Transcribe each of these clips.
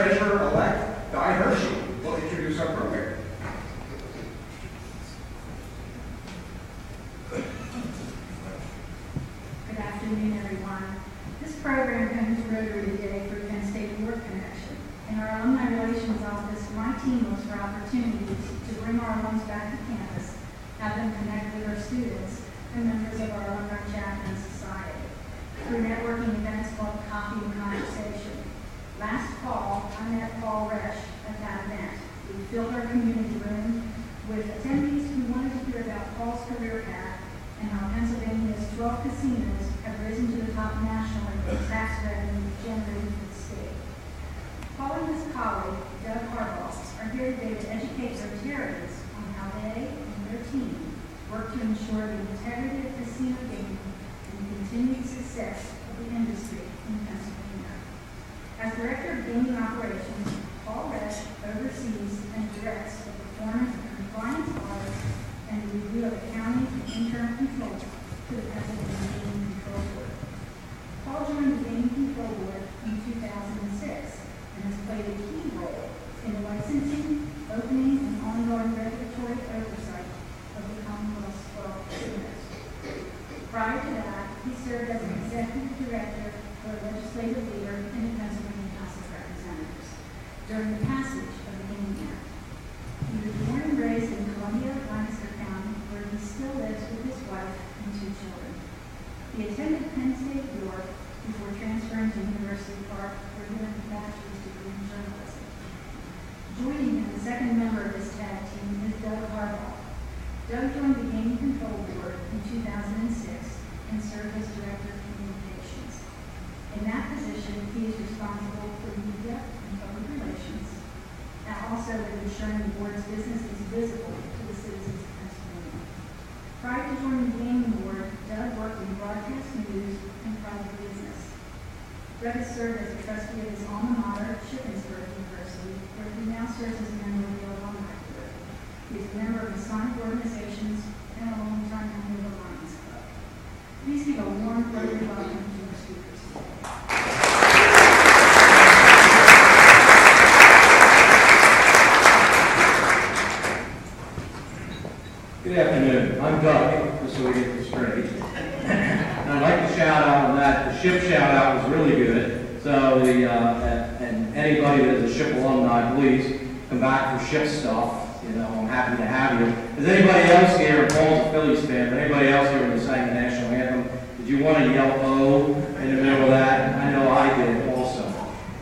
Treasurer-elect Guy Hershey will introduce our program. Good afternoon, everyone. This program comes to Rotary today through Penn State York Connection. In our Alumni Relations Office, my team looks for opportunities to bring our alums back to campus, have them connect with our students and members of our alumni chapter and society through networking events called Coffee and Conversation. Last fall, I met Paul Resch at that event. We filled our community room with attendees who wanted to hear about Paul's career path and how Pennsylvania's 12 casinos have risen to the top nationally for tax revenue generated for the state. Paul and his colleague, Doug Harbach, are here today to educate Rotarians on how they and their team work to ensure the integrity of casino gaming and the continued success of the industry in Pennsylvania. As Director of Gaming Operations, Paul Resch oversees and directs the performance of compliance audits and the review of accounting and internal controls to the Pennsylvania Gaming Control Board. Paul joined the Gaming Control Board in 2006 and has played a key role in the licensing, opening, and ongoing regulatory oversight of the Commonwealth's 12 casinos. Prior to that, he served as an executive director or legislative leader in the Pennsylvania House of Representatives during the passage of the Gaming Act. He was born and raised in Columbia, Lancaster County, where he still lives with his wife and 2 children. He attended Penn State York before transferring to University Park, where he earned a bachelor's degree in journalism. Joining him, the second member of his tag team is Doug Harbach. Doug joined the Gaming Control Board in 2006 and served as Director of Communications. In that position, he is responsible for media and public relations, and also with ensuring the board's business is visible to the citizens of Pennsylvania. Prior to joining the Gaming Board, Doug worked in broadcast news and private business. Doug has served as a trustee of his alma mater, Shippensburg University, where he now serves as a member of the alumni board. He is a member of Masonic organizations and a longtime member of the Lions Club. Please give a warm Rotary welcome to our speakers today. Good afternoon. I'm Doug, just so we get this straight. And I'd like to shout out on that. The ship shout out was really good. So and anybody that is a ship alumni, please come back for ship stuff. You know, I'm happy to have you. Is anybody else here, Paul's a Phillies fan, but anybody else here when they sang the national anthem, did you want to yell "O" in the middle of that? I know I did also.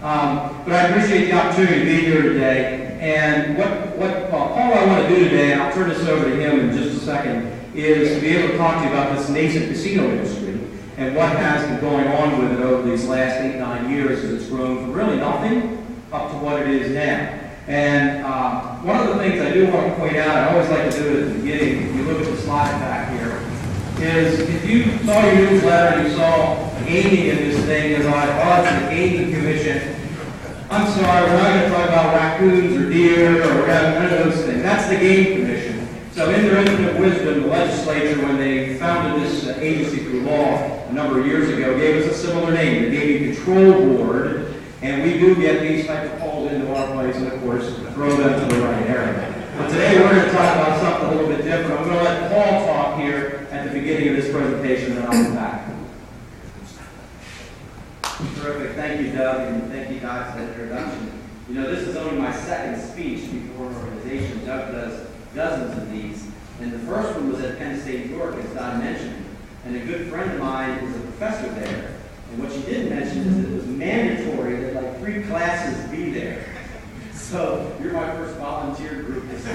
But I appreciate the opportunity to be here today. And what Paul I want to do today, and I'll turn this over to him in just a second, is to be able to talk to you about this nascent casino industry and what has been going on with it over these last 8-9 years as it's grown from really nothing up to what it is now. And one of the things I do want to point out, I always like to do it at the beginning, if you look at the slide back here, is if you saw your newsletter, you saw gaming in this thing, as I thought it's the Gaming Commission. I'm sorry, we're not going to talk about raccoons or deer or none of those things. That's the Gaming Commission. So in their infinite wisdom, the legislature, when they founded this agency through law a number of years ago, gave us a similar name, the Gaming Control Board. And we do get these type of calls into our place and, of course, throw them to the right area. But today we're going to talk about something a little bit different. I'm going to let Paul talk here at the beginning of this presentation, and I'll be back. Terrific. Thank you, Doug, and thank you guys for that introduction. You know, this is only my second speech before an organization. Doug does dozens of these, and the first one was at Penn State York, as Don mentioned, and a good friend of mine is a professor there. And what she didn't mention is that it was mandatory that like 3 classes be there. So you're my first volunteer group this week.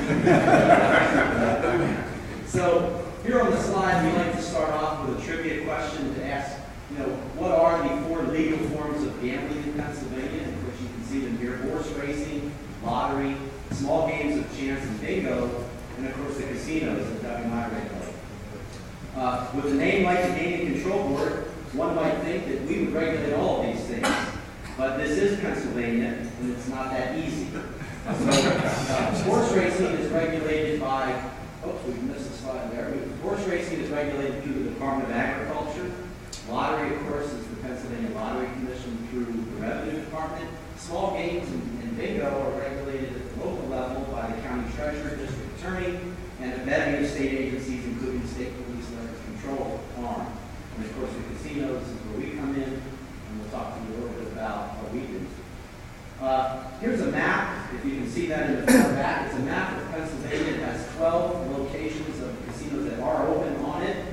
So here on the slide, we like to start off with a trivia question to ask, you know, what are the 4 legal forms of gambling in Pennsylvania? And of course, you can see them here: horse racing, lottery, small games of chance and bingo, and of course the casinos that Doug and I regulate. With a name like the Gaming Control Board, one might think that we would regulate all of these things, but this is Pennsylvania, and it's not that easy. So, horse racing is regulated by, we missed a slide there. Horse racing is regulated through the Department of Agriculture. Lottery, of course, is the Pennsylvania Lottery Commission through the Revenue Department. Small games and and bingo are regulated at the local level by the county treasurer, district attorney, and a bevy of state agencies, including state police liquor control arm. And of course, the casinos is where we come in, and we'll talk to you a little bit about what we do. Here's a map. If you can see that in the far back, it's a map of Pennsylvania. It has 12 locations of casinos that are open on it.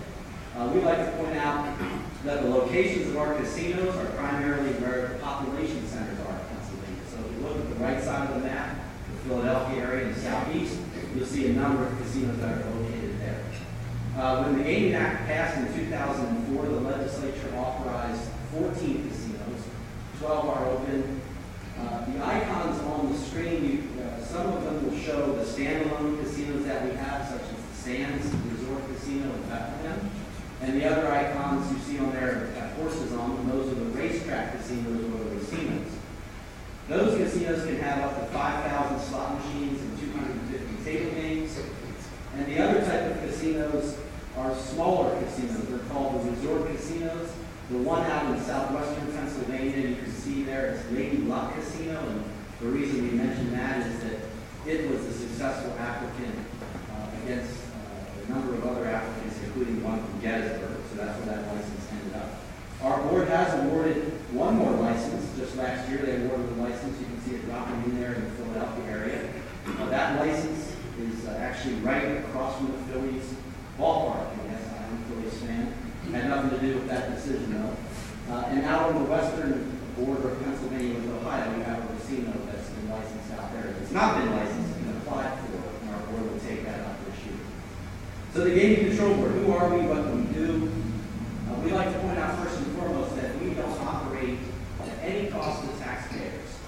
We'd like to point out that the locations of our casinos are primarily where the population centers are in Pennsylvania. So if you look at the right side of the map, the Philadelphia area in the southeast, you'll see a number of casinos that are located there. When the Gaming Act passed in 2004, the legislature authorized 14 casinos. 12 are open. The icons on the screen, some of them will show the standalone casinos that we have, such as the Sands Resort Casino in Bethlehem. And the other icons you see on there have horses on them. Those are the racetrack casinos or the casinos. Those casinos can have up to 5,000 slot machines and 250 table games. And the other type of casinos are smaller casinos. They're called the resort casinos. The one out in southwestern Pennsylvania, you can see there, is Lady Luck Casino. And the reason we mention that is that it was a successful applicant against a number of other applicants, including one from Gettysburg. So that's where that license ended up. Our board has awarded one more license. Just last year, they awarded the license. You can see it dropping in there in the Philadelphia area. That license is actually right across from the Phillies ballpark. Yes, I'm a Phillies fan. Had nothing to do with that decision, though. And out on the western border of Pennsylvania with Ohio, we have a casino that's been licensed out there. If it's not been licensed, it's been applied for, and our board will take that up this year. So the Gaming Control Board, who are we, what do we do? We like to point out first and foremost that we don't operate at any cost to taxpayers.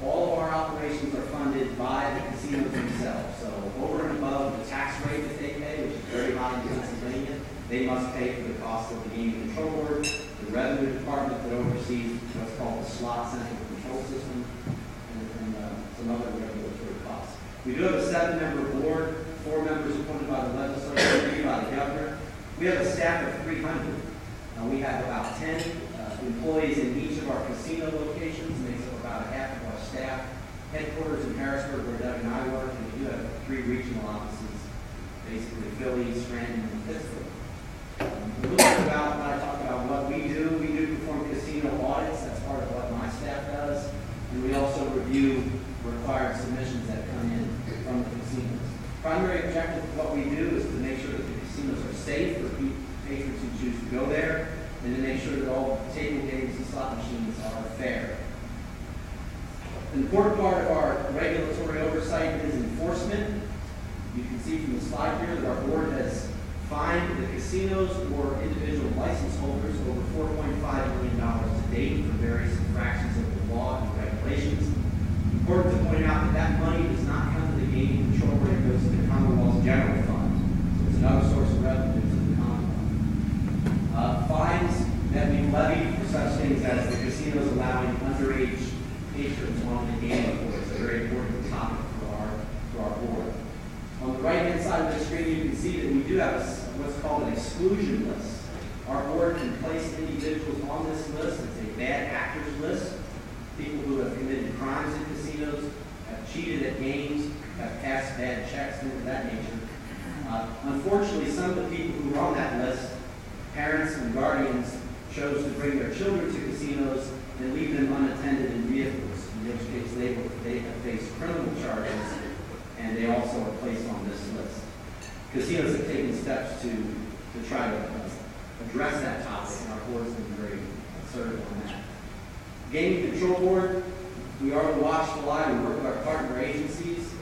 All of our operations are funded by the casinos themselves. So over and above the tax rate that they pay, which is very high in Pennsylvania, they must pay for the cost of the Gaming Control Board, the revenue department that oversees what's called the slot central control system, and some other regulatory costs. We do have a 7-member board, 4 members appointed by the legislature, 3 by the governor. We have a staff of 300. We have about 10 employees in each of our casino locations, makes up about half of our staff. Headquarters in Harrisburg, where Doug and I work, and we do have 3 regional offices, basically Philly, Scranton, and Pittsburgh. A little bit about when I talk about what we do perform casino audits. That's part of what my staff does. And we also review required submissions that come in from the casinos. Primary objective of what we do is to make sure that the casinos are safe for patrons who choose to go there, and to make sure that all table games and slot machines are fair. An important part of our regulatory oversight is enforcement. You can see from the slide here that our board has fined the casinos or individual license holders over $4.5 million to date for various infractions of the law and regulations. Important to point out that that money does not come to the Gaming Control Board, it goes to the Commonwealth's general fund. So it's another source of revenue to the Commonwealth. Fines that we levy for such things as the casinos allowing underage patrons on the gaming floor is a very important topic for our board. On the right-hand side of the screen, you can see that we do have what's called an exclusion list. Our board can place individuals on this list. It's a bad actors list. People who have committed crimes in casinos, have cheated at games, have passed bad checks, things of that nature. Unfortunately, some of the people who are on that list, parents and guardians, chose to bring their children to casinos and leave them unattended in vehicles, in which case they have faced criminal charges, and they also are placed on this list. Casinos have taken steps to try to address that topic, and our board has been very assertive on that. Gaming Control Board, we are the watchful eye. We work with our partner agencies.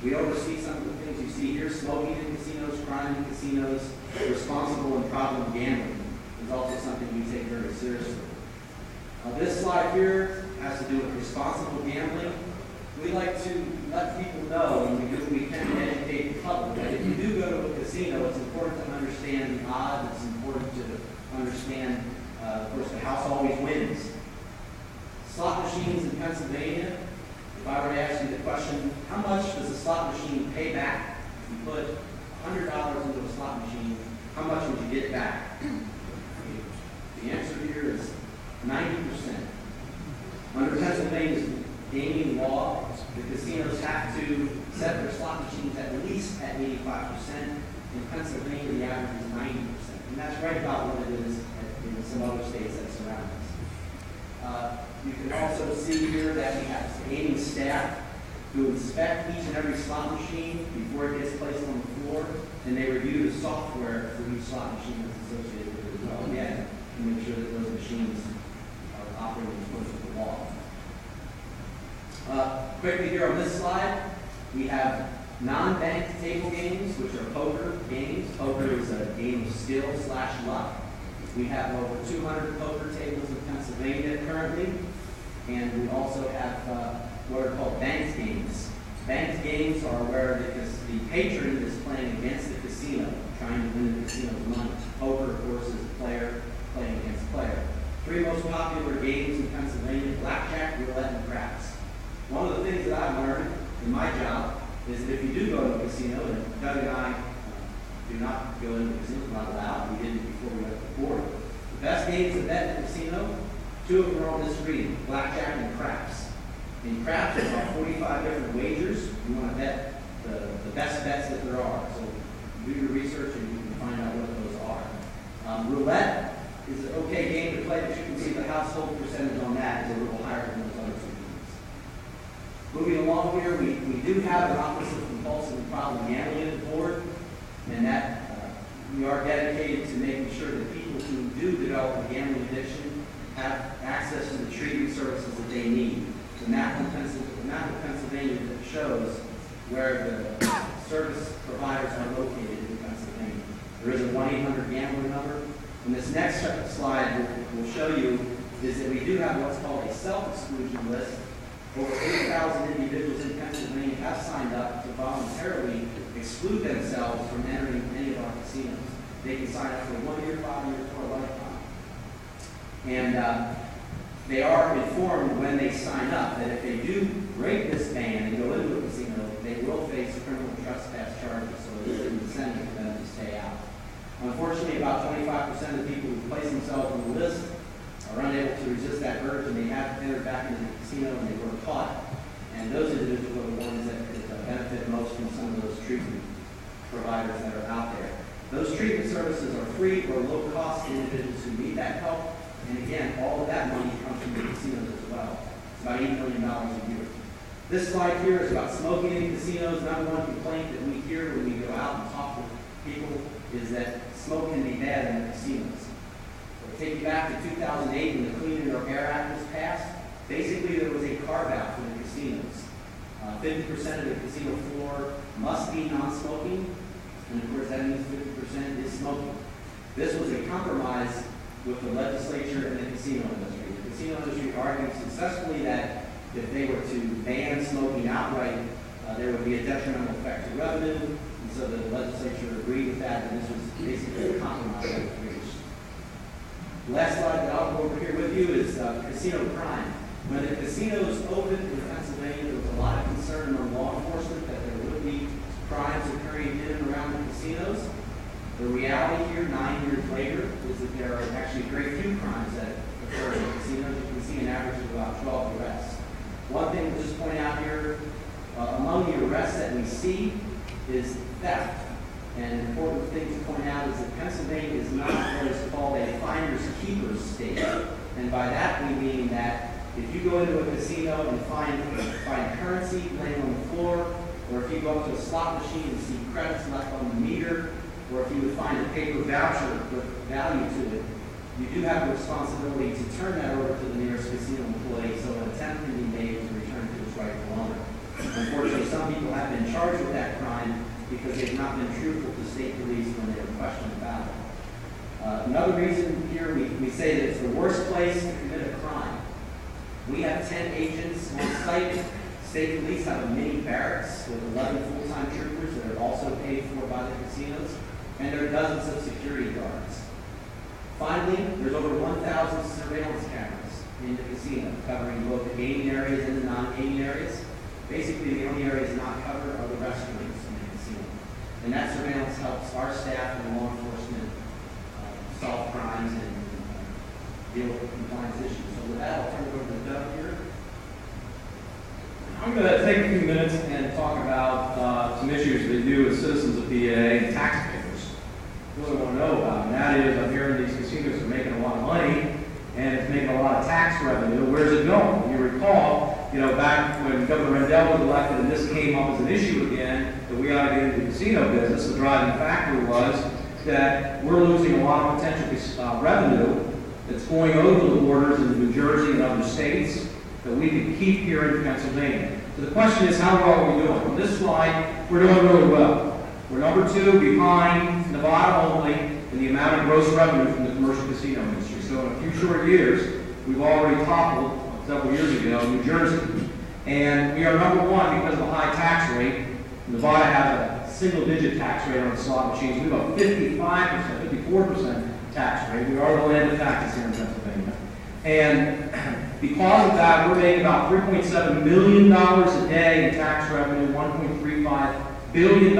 We oversee some of the things you see here: smoking in casinos, crime in casinos, responsible and problem gambling is also something we take very seriously. This slide here has to do with responsible gambling. We like to let people know, and we do what we can to educate the public, that if you do go to a casino, it's important to understand the odds. It's important to understand, of course, the house always wins. Slot machines in Pennsylvania, if I were to ask you the question, how much does a slot machine pay back? If you put $100 into a slot machine, how much would you get back? The answer here is 90%. Under Pennsylvania's gaming law, law, the casinos have to set their slot machines at least at 85%. In Pennsylvania, the average is 90%. And that's right about what it is in some other states that surround us. You can also see here that we have gaming staff who inspect each and every slot machine before it gets placed on the floor, and they review the software for each slot machine that's associated with it as well, again, to make sure that those machines are operating according to the law. Quickly here on this slide, we have non-banked table games, which are poker games. Poker is a game of skill / luck. We have over 200 poker tables in Pennsylvania currently, and we also have what are called banked games. Banked games are where the patron is playing against the casino, trying to win the casino's money. Poker, of course, is player playing against player. Three most popular games in Pennsylvania: blackjack, roulette, and craps. One of the things that I've learned in my job is that if you do go to a casino, and Doug and I do not go into the casino, not allowed, we did it before we went to the board. The best games to bet in the casino, two of them are on this screen: blackjack and craps. In craps, there are 45 different wagers. You want to bet the best bets that there are. So do your research and you can find out what those are. Roulette is an okay game to play, but you can see the household percentage on that is a little higher than those other two games. Moving along here, we do have an Office of Compulsive and Problem Gambling at the board, and that we are dedicated to making sure that people who do develop a gambling addiction have access to the treatment services that they need. The map of Pennsylvania that shows where the service providers are located in Pennsylvania. There is a 1-800-GAMBLER number. And this next slide will show you is that we do have what's called a self-exclusion list. Over 8,000 individuals in Pennsylvania have signed up to voluntarily exclude themselves from entering any of our casinos. They can sign up for 1 year, 5 years, or a lifetime. And they are informed when they sign up that if they do break this ban and go into a casino, they will face criminal trespass charges, so there's an incentive for them to stay out. Unfortunately, about 25% of the people who place themselves on the list are unable to resist that urge, and they have entered back into the casino and they were caught. And those individuals are the ones that could benefit most from some of those treatment providers that are out there. Those treatment services are free or low cost to individuals who need that help. And again, all of that money comes from the casinos as well. It's about $8 million a year. This slide here is about smoking in casinos. Number one complaint that we hear when we go out and talk to people is that smoke can be bad in the casinos. So take you back to 2008 when the Clean Air Act was passed. Basically, there was a carve-out for the casinos. 50% of the casino floor must be non-smoking, and of course that means 50% is smoking. This was a compromise with the legislature and the casino industry. The casino industry argued successfully that if they were to ban smoking outright, there would be a detrimental effect to revenue, and so the legislature agreed with that, and this was basically a compromise that was reached. The last slide that I'll go over here with you is casino crime. When the casinos opened in Pennsylvania, there was a lot of concern among law enforcement that there would be crimes occurring in and around the casinos. The reality here, 9 years later, is that there are actually very few crimes that occur in casinos. You can see an average of about 12 arrests. One thing to just point out here, among the arrests that we see is theft. And an important thing to point out is that Pennsylvania is not what is called a finder's keeper's state. And by that we mean that if you go into a casino and find currency laying on the floor, or if you go up to a slot machine and see credits left on the meter, or if you would find a paper voucher with value to it, you do have a responsibility to turn that over to the nearest casino employee so an attempt can be made to return to its rightful owner. Unfortunately, some people have been charged with that crime because they've not been truthful to state police when they were questioned about it. Another reason here, we say that it's the worst place to commit a crime. We have 10 agents on site. State police have a mini barracks with 11 full-time troopers that are also paid for by the casinos, and there are dozens of security guards. Finally, there's over 1,000 surveillance cameras in the casino, covering both the gaming areas and the non-gaming areas. Basically, the only areas not covered are the restrooms in the casino. And that surveillance helps our staff and law enforcement solve crimes and deal with compliance issues. So with that, I'll turn it over to Doug here. I'm going to take a few minutes and talk about some issues that do with citizens of PA and taxpayers really want to know about. And that is, I'm hearing these casinos are making a lot of money and it's making a lot of tax revenue. Where's it going? You recall, back when Governor Rendell was elected and this came up as an issue again, that we ought to get into the casino business, the driving factor was that we're losing a lot of potential revenue that's going over the borders into New Jersey and other states that we could keep here in Pennsylvania. So the question is, how well are we doing? On this slide, we're doing really well. We're number 2 behind Nevada only in the amount of gross revenue from the commercial casino industry. So in a few short years, we've already toppled, several years ago, New Jersey. And we are number 1 because of the high tax rate. Nevada has a single-digit tax rate on slot machines. We have a 55%, 54% tax rate. We are the land of taxes here in Pennsylvania. And because of that, we're making about $3.7 million a day in tax revenue, $1.35 billion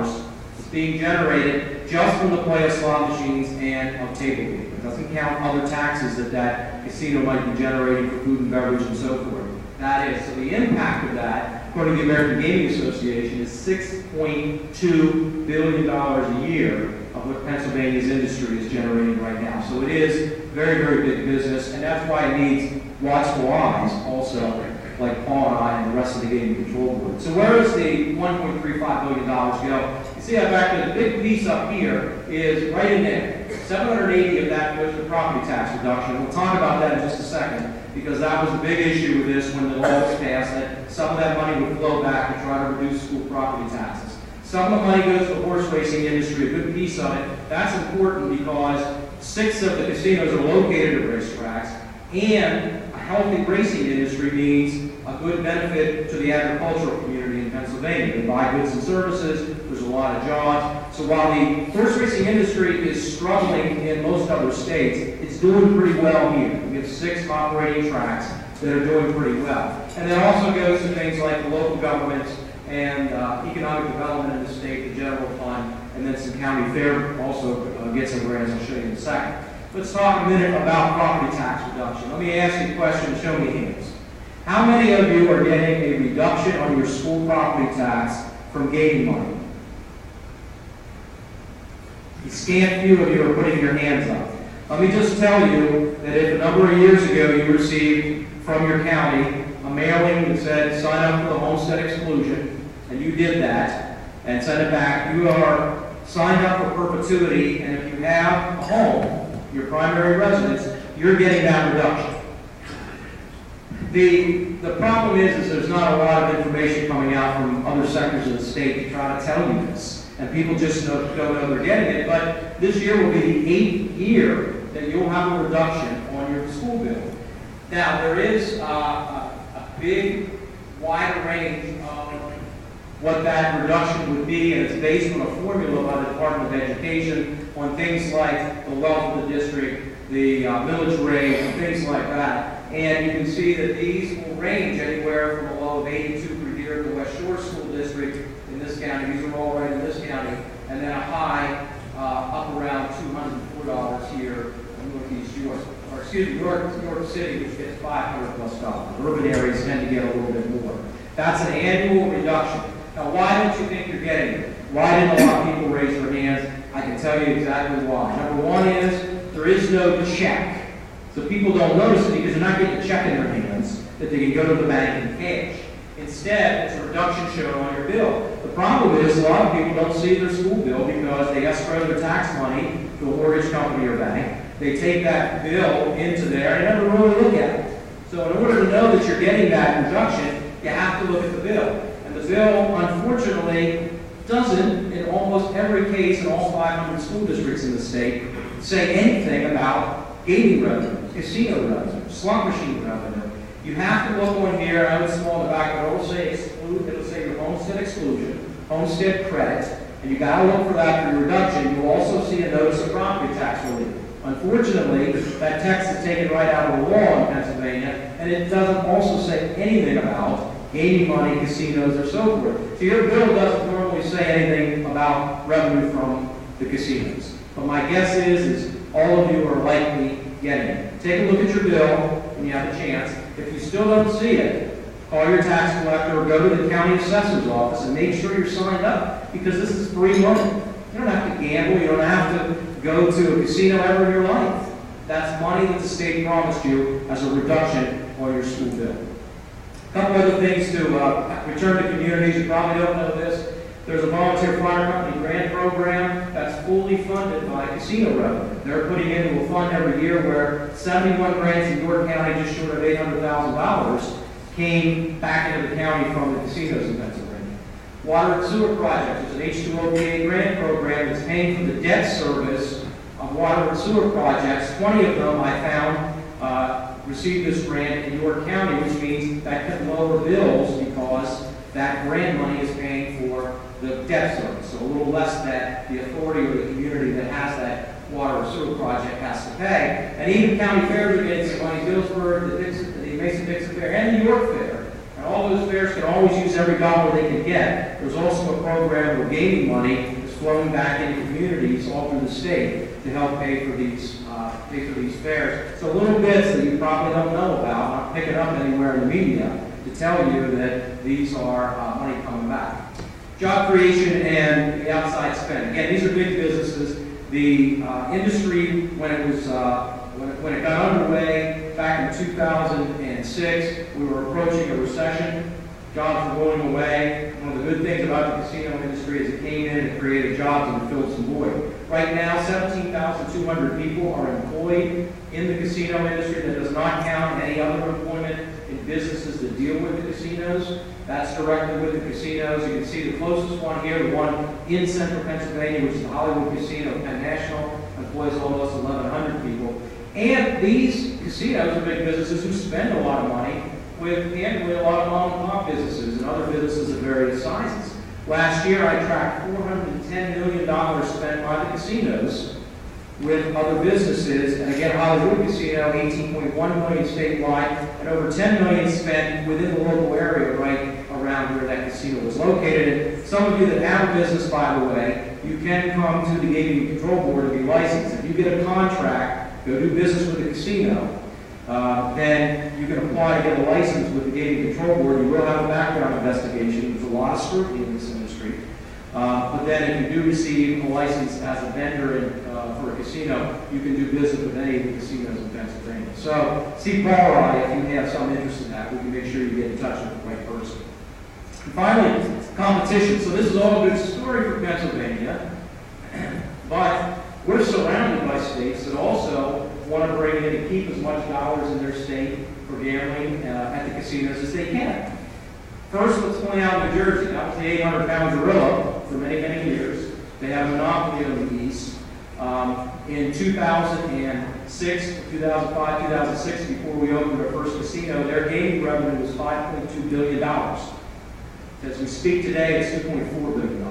is being generated just from the play of slot machines and of table games. It doesn't count other taxes that casino might be generating for food and beverage and so forth. That is, so the impact of that, according to the American Gaming Association, is $6.2 billion a year of what Pennsylvania's industry is generating right now. So it is very, very big business, and that's why it needs watchful eyes also, like Paul and I and the rest of the Gaming Control Board. So where does the $1.35 billion go? You see how back to the big piece up here is right in there. 780 of that goes to property tax reduction. We'll talk about that in just a second, because that was a big issue with this when the law was passed, that some of that money would flow back to try to reduce school property taxes. Some of the money goes to the horse racing industry, a good piece of it. That's important because 6 of the casinos are located at racetracks, and a healthy racing industry means a good benefit to the agricultural community in Pennsylvania. They buy goods and services, there's a lot of jobs. So while the horse racing industry is struggling in most other states, it's doing pretty well here. We have 6 operating tracks that are doing pretty well. And that also goes to things like the local governments and economic development in the state, the general fund, and then some county fair also gets some grants. I'll show you in a second. Let's talk a minute about property tax reduction. Let me ask you a question, show me hands. How many of you are getting a reduction on your school property tax from gaming money? A scant few of you are putting your hands up. Let me just tell you that if a number of years ago you received from your county a mailing that said sign up for the homestead exclusion, and you did that and sent it back, you are signed up for perpetuity, and if you have a home, your primary residence, you're getting that reduction. The problem is there's not a lot of information coming out from other sectors of the state to try to tell you this, and people just don't know they're getting it. But this year will be the 8th year that you'll have a reduction on your school bill. Now, there is a big, wide range of what that reduction would be, and it's based on a formula by the Department of Education on things like the wealth of the district, the millage rate, and things like that. And you can see that these will range anywhere from a low of 82 per year at the West Shore School District in this county. These are all right in this county. And then a high up around $204 here in Northeast York, or excuse me, York City, which gets $500+. Urban areas tend to get a little bit more. That's an annual reduction. Now, why don't you think you're getting it? Why didn't a lot of people raise their hands? I can tell you exactly why. Number 1 is there is no check. So people don't notice it because they're not getting a check in their hands that they can go to the bank and cash. Instead, it's a reduction shown on your bill. The problem is a lot of people don't see their school bill because they escrow their tax money to a mortgage company or bank. They take that bill into there and never really look at it. So in order to know that you're getting that reduction, you have to look at the bill. And the bill, unfortunately, doesn't, in almost every case in all 500 school districts in the state, say anything about gaming revenue, casino revenue, slot machine revenue. You have to look on here, I would small the back, but it'll say exclude, it'll say your homestead exclusion, homestead credit, and you got to look for that for your reduction. You'll also see a notice of property tax relief. Unfortunately, that text is taken right out of the law in Pennsylvania, and it doesn't also say anything about gaming money, casinos, or so forth. So your bill doesn't normally say anything about revenue from the casinos. But my guess is all of you are likely getting it. Take a look at your bill when you have a chance. If you still don't see it, call your tax collector or go to the county assessor's office and make sure you're signed up, because this is free money. You don't have to gamble. You don't have to go to a casino ever in your life. That's money that the state promised you as a reduction on your school bill. A couple other things to return to communities. You probably don't know this. There's a volunteer fire company grant program that's fully funded by casino revenue. They're putting into a fund every year where 71 grants in York County, just short of $800,000, came back into the county from the casinos in Pennsylvania. Water and sewer projects. There's an H2OPA grant program that's paying for the debt service of water and sewer projects. 20 of them I found received this grant in York County, which means that can lower bills because that grant money is paying for the debt service. So a little less that the authority or the community that has that water or sewer project has to pay. And even county fairs are getting some money. Galesburg, the Mason-Dixon Fair, and the York Fair. And all those fairs can always use every dollar they can get. There's also a program where gaming money is flowing back into communities all through the state to help pay for these fairs. So little bits that you probably don't know about, not picking up anywhere in the media, to tell you that these are money coming back. Job creation and the outside spend. Again, these are big businesses. The industry, when it got underway back in 2006, we were approaching a recession. Jobs were going away. One of the good things about the casino industry is it came in and created jobs and filled some void. Right now, 17,200 people are employed in the casino industry. That does not count any other employment in businesses that deal with the casinos. That's directly with the casinos. You can see the closest one here, the one in central Pennsylvania, which is the Hollywood Casino, Penn National, employs almost 1,100 people. And these casinos are big businesses who spend a lot of money with candidly a lot of mom-and-pop businesses and other businesses of various sizes. Last year, I tracked $410 million spent by the casinos with other businesses, and again, Hollywood Casino, $18.1 million statewide, and over $10 million spent within the local area right around where that casino was located. And some of you that have a business, by the way, you can come to the Gaming Control Board and be licensed. If you get a contract, go do business with the casino, then you can apply to get a license with the Gaming Control Board. You will have a background investigation. There's a lot of scrutiny in this industry. But then if you do receive a license as a vendor for a casino, you can do business with any of the casinos in Pennsylvania. So see Paul or I if you have some interest in that. We can make sure you get in touch with the right person. And finally, competition. So this is all a good story for Pennsylvania, but we're surrounded by states that also want to bring in and keep as much dollars in their state for gambling at the casinos as they can. First, let's point out New Jersey. That was the 800-pound gorilla for many, many years. They have a monopoly on the East. In 2006, 2005, 2006, before we opened our first casino, their gaming revenue was $5.2 billion. As we speak today, it's $2.4 billion.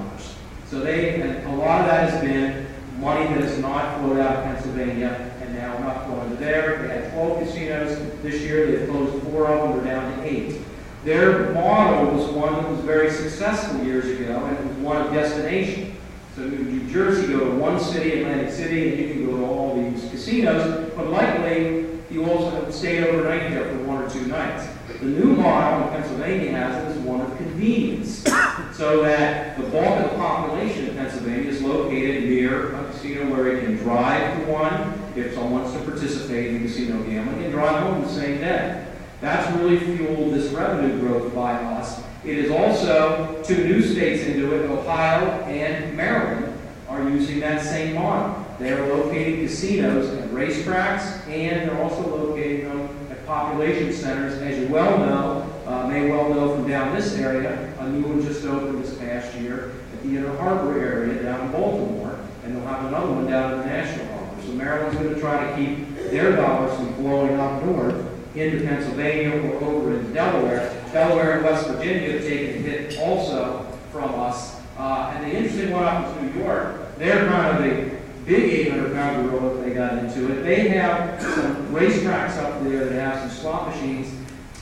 So a lot of that has been money that has not flowed out of Pennsylvania and now not flowing to there. They had 12 casinos this year. They've closed 4 of them. They're down to 8. Their model was one that was very successful years ago, and it was one of destination. So in New Jersey, go to one city, Atlantic City, and you can go to all these casinos, but likely you also have stayed overnight there for 1 or 2 nights. The new model in Pennsylvania has it as one of convenience, so that the bulk of the population in Pennsylvania is located near a casino where it can drive to one if someone wants to participate in casino gambling and drive home the same day. That's really fueled this revenue growth by us. It is also 2 new states into it, Ohio and Maryland, are using that same model. They are locating casinos at racetracks, and they're also locating them at population centers. As you well know, may well know from down this area, a new one just opened this past year at the Inner Harbor area down in Baltimore, and they'll have another one down at the National Harbor. So Maryland's going to try to keep their dollars from flowing up north into Pennsylvania or over into Delaware. Delaware and West Virginia have taken a hit also from us. And the interesting one up in New York, they're kind of a big 800-pound gorilla if they got into it. They have some racetracks up there that have some slot machines,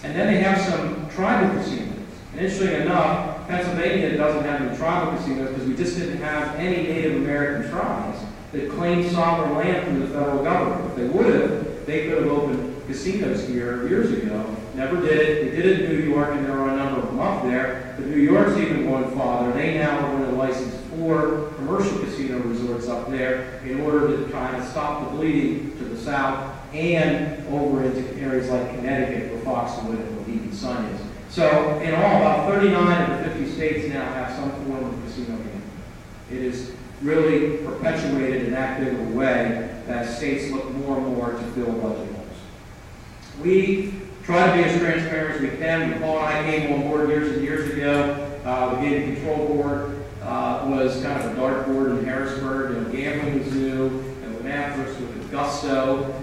and then they have some tribal casinos. And interestingly enough, Pennsylvania doesn't have any tribal casinos because we just didn't have any Native American tribes that claimed sovereign land from the federal government. If they would have, they could have opened casinos here years ago never did it. We did it in New York, and there are a number of them up there. But New York's even going farther. They now are going to license 4 commercial casino resorts up there in order to kind of stop the bleeding to the south and over into areas like Connecticut, where Foxwood and Mohegan Sun is. So in all, about 39 of the 50 states now have some form of casino game. It is really perpetuated in that big of a way that states look more and more to fill budget holes. We try to be as transparent as we can. When Paul and I came on board years and years ago, the Gaming Control Board was kind of a dartboard in Harrisburg, gambling was new, and went after us with gusto.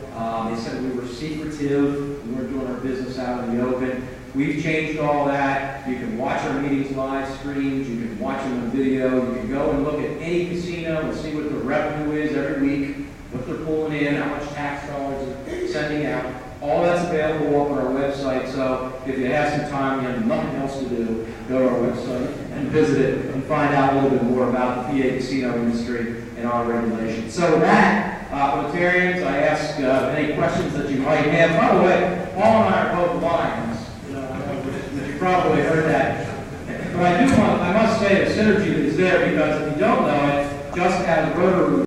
They said we were secretive, we weren't doing our business out in the open. We've changed all that. You can watch our meetings live streamed, you can watch them on video, you can go and look at any casino and see what the revenue is every week, what they're pulling in, how much tax dollars they're sending out. All that's available up on our website, so if you have some time, you have nothing else to do, go to our website and visit it and find out a little bit more about the PA casino industry and our regulations. So with that, Rotarians, I ask any questions that you might have. By the way, Paul and I are both Lions. You probably heard that. But I must say the synergy that is there, because if you don't know it, just as Rotary